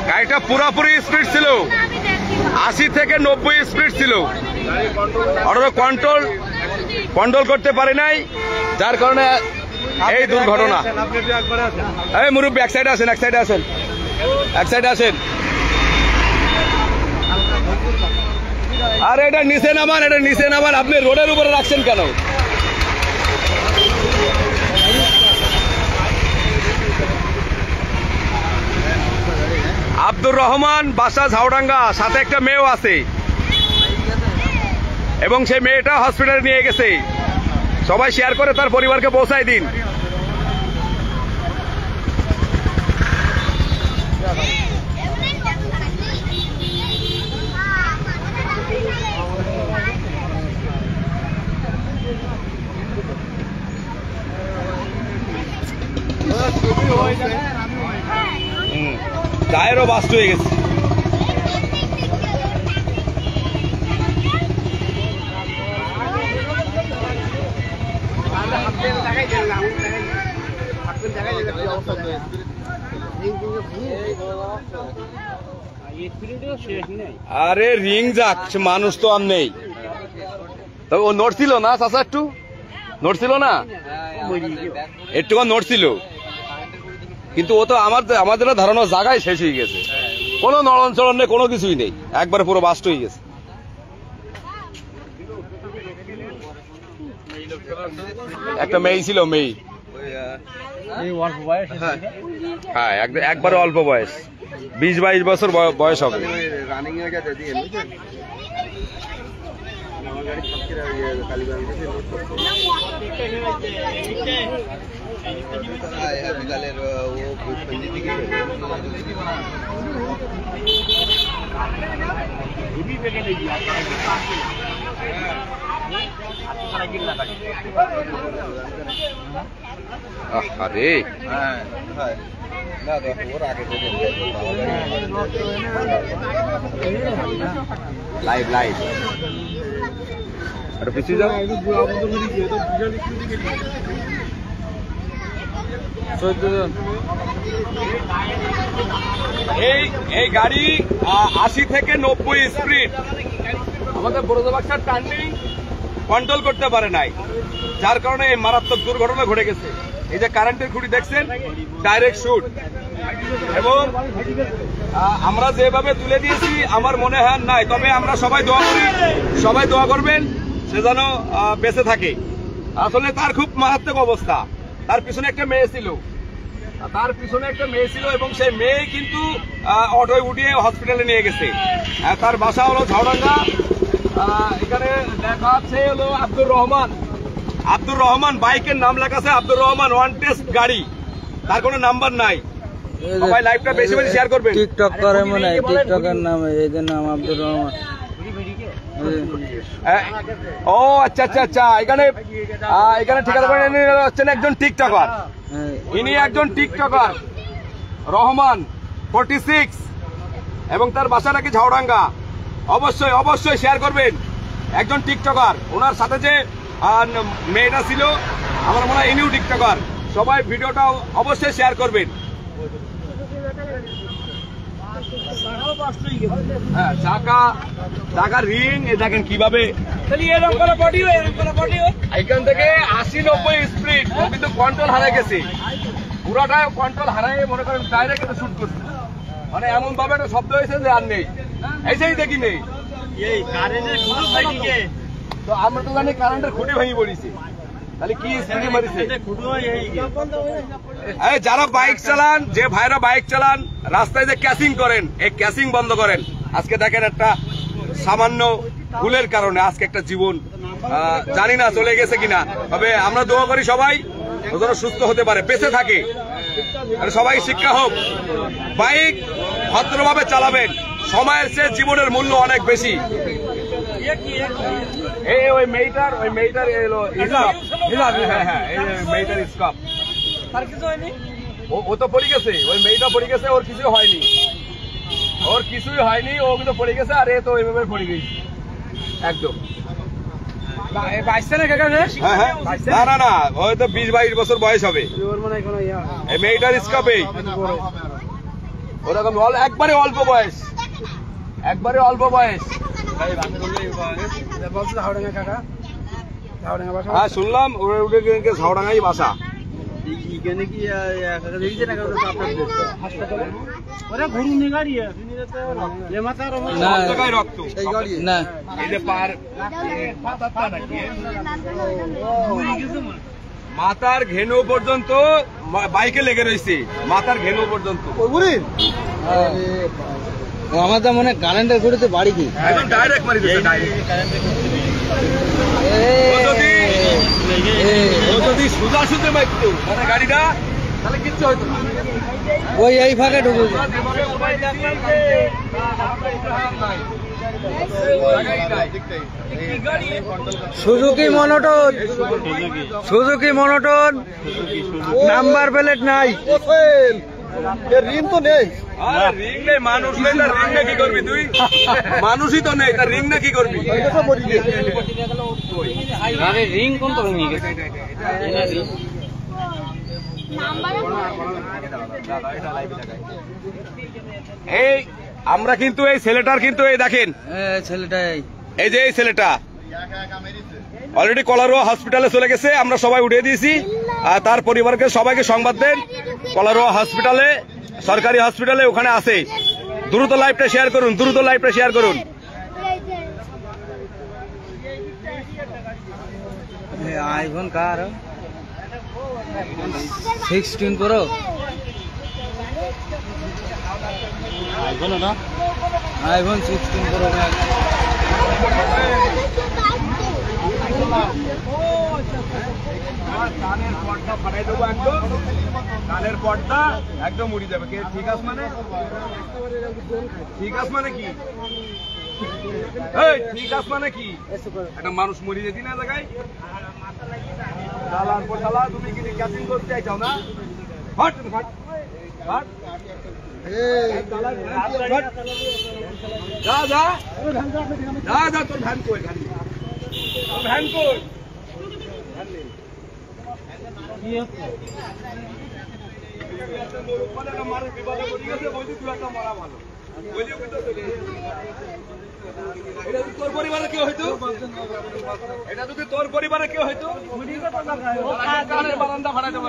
গাড়িটা পুরোপুরি স্পিড ছিল, 80 থেকে 90 স্পিড ছিল। অটো কন্ট্রোল করতে পারে নাই, যার কারণে এই দুর্ঘটনা। এই মুরব্বী এক সাইডে আসেন, এক সাইডে আসেন, এক সাইডে আসেন। আরে এটা নিচে নামান, এটা নিচে নামান, আপনি রোডের উপরে রাখছেন কেন? আব্দুর রহমান, বাসা ঝাউডাঙ্গা, সাথে একটা মেয়েও আছে এবং সেই মেয়েটা হসপিটালে নিয়ে গেছে। সবাই শেয়ার করে তার পরিবারকে পৌঁছায় দিন। টায়ারও বাস্ট হয়ে গেছে। আরে রিং যাক, মানুষ তো আর নেই। তবে ও নড়ছিল না চাচা, একটু নড়ছিল না, একটু নড়ছিল, কিন্তু ও তো আমাদের ধারণা জায়গায় শেষ হয়ে গেছে, কোনো নড়ন চড়ন নেই, কোনো কিছুই নেই, একবার পুরো বাস্ট হয়ে গেছে। একটা মেয়ে ছিল, মেয়ে, হ্যাঁ একবারে অল্প বয়স, 20-22 বছর বয়স হবে। আরে লাইভ লাইভ পিছিয়ে যাও। এই গাড়ি 80 থেকে 90 স্পিড, আমাদের বড়বাক্সার টার্নিং কন্ট্রোল করতে পারে নাই, যার কারণে এই মারাত্মক দুর্ঘটনা ঘটে গেছে। এই যে কারেন্টের খুঁটি দেখছেন, ডাইরেক্ট শুট, এবং আমরা যেভাবে তুলে দিয়েছি আমার মনে হয় নাই, তবে আমরা সবাই দোয়া করি, সবাই দোয়া করবেন সে যেন বেঁচে থাকে। আসলে তার খুব মারাত্মক অবস্থা। তার পিছনে একটা মেয়ে ছিল, এবং সেই মেয়ে কিন্তু অটোয় উঠিয়ে হসপিটালে নিয়ে গেছে। তার বাসা হলো ঝাউডাঙ্গা। এখানে লেখা আছে হলো আব্দুর রহমান, বাইকের নাম লেখা আছে আব্দুর রহমান, ওয়ান টেস্ট গাড়ি, তার কোনো নাম্বার নাই। সবাই লাইভটা বেশি বেশি শেয়ার করবেন। টিকটক করে মনে হয়, টিকটকের নাম, এই যে নাম আব্দুর রহমান। ও আচ্ছা আচ্ছা আচ্ছা, এখানে ঠিকানা হচ্ছেন একজন টিকটকার, ইনি একজন টিকটকার রহমান 46, এবং তার বাসা নাকি ঝাউডাঙ্গা। অবশ্যই অবশ্যই শেয়ার করবেন, একজন টিকটকার। ওনার সাথে যে মেয়েটা ছিল আমার মনে হয় ইনিও টিকটকার। সবাই ভিডিওটা অবশ্যই শেয়ার করবেন। হ্যাঁ, চাকা রিং, এ দেখেন কিভাবে এখান থেকে 80-90 স্পিড, কিন্তু কন্ট্রোল হারাই গেছে, পুরাটাই কন্ট্রোল হারাই মনে করেন ডাইরেক্ট শুট করছে। মানে এমন ভাবে একটা শব্দ হয়েছে যে আর নেই, এই দেখি নেই। তো আমরা তো জানি কারেন্টের খুঁটি ভেঙে পড়েছি, তাহলে কি স্পিডে মারিছে। যারা বাইক চালান, যে ভাইরা বাইক চালান, রাস্তায় যে ক্যাচিং করেন, এই ক্যাচিং বন্ধ করেন। আজকে দেখেন একটা সামান্য ভুলের কারণে আজকে একটা জীবন জানি না চলে গেছে কিনা, তবে আমরা দোয়া করি সবাই যেন সুস্থ হতে পারে, বেঁচে থাকে, সবাই শিক্ষা হোক। বাইক ভদ্রভাবে চালাবেন, সময়ের চেয়ে জীবনের মূল্য অনেক বেশি। ওই মেয়েটার এলো মেয়েটার স্কাপ, ও তো পড়ে গেছে, ওই মেয়েটা পড়ে গেছে, ওর কিছু হয়নি। ওর কিছুই হয়নি, ও কিন্তু পড়ে গেছে, আর এ তো এইভাবে পড়ে গেছে একদম। হ্যাঁ হ্যাঁ, না না না, হয়তো 20-22 বছর বয়স হবে। এই মেয়েটার স্কাপে ওরকম একবারে অল্প বয়স, একবারে অল্প বয়স। হ্যাঁ শুনলাম উঠে ঝাউডাঙ্গাই বাসা। রক্ত না মাথার ঘেনু পর্যন্ত বাইকে লেগে রয়েছে, মাথার ঘেনু পর্যন্ত। আমার তো মনে কারেন্টের ঘুরেছে বাড়ি কি একদম ডাইরেক্ট মারি দিয়েছে, ডাইরেক্ট। ও যদি সোজা সুজে মারতো মানে গাড়িটা, তাহলে কিচ্ছু হয়তো না। ওই এই ফাঁকে ঢুকেছে। Suzuki monotone, Suzuki monotone, number plate নাই, রিং তো নেই। রিং নেই, মানুষ নেই, তার রিং না কি করবি তুই? মানুষই তো নেই, তার রিং না কি করবি? রিং কোন তো ভেঙে গেছে। এই আমরা কিন্তু এই ছেলেটার কিন্তু এই দেখেন ছেলেটাই, এই যে এই ছেলেটা অলরেডি কলারোয়া হসপিটালে চলে গেছে, আমরা সবাই উঠিয়ে দিয়েছি। আর তার পরিবারকে সবাইকে সংবাদ দেন, কলারোয়া হসপিটালে, সরকারি হসপিটালে ওখানে আছে। দ্রুত লাইভটা শেয়ার করুন, দ্রুত লাইভটা শেয়ার করুন। আইফোন কার 16 Pro, আইফোন না, আইফোন 16 Pro Max। কানের পর্দা ফাটাই দেবো একদম, কানের পর্দা একদম উড়ে যাবে। ঠিক আছে মানে, ঠিক আছে মানে কি? এই ঠিক আছে মানে কি? একটা মানুষ মরে যেতি না জায়গায়, চালার পর চালা। তুমি কি ক্যাচিং করতে চাইছাও না? হট হট হট, যা যা যা যা, তোর ভ্যান কই? তোর ভ্যান কই? তোর পরিবারে কেউ হয়তো, এটা যদি তোর পরিবারে কেউ হয়তো বারান্দা ভাড়া দেবো।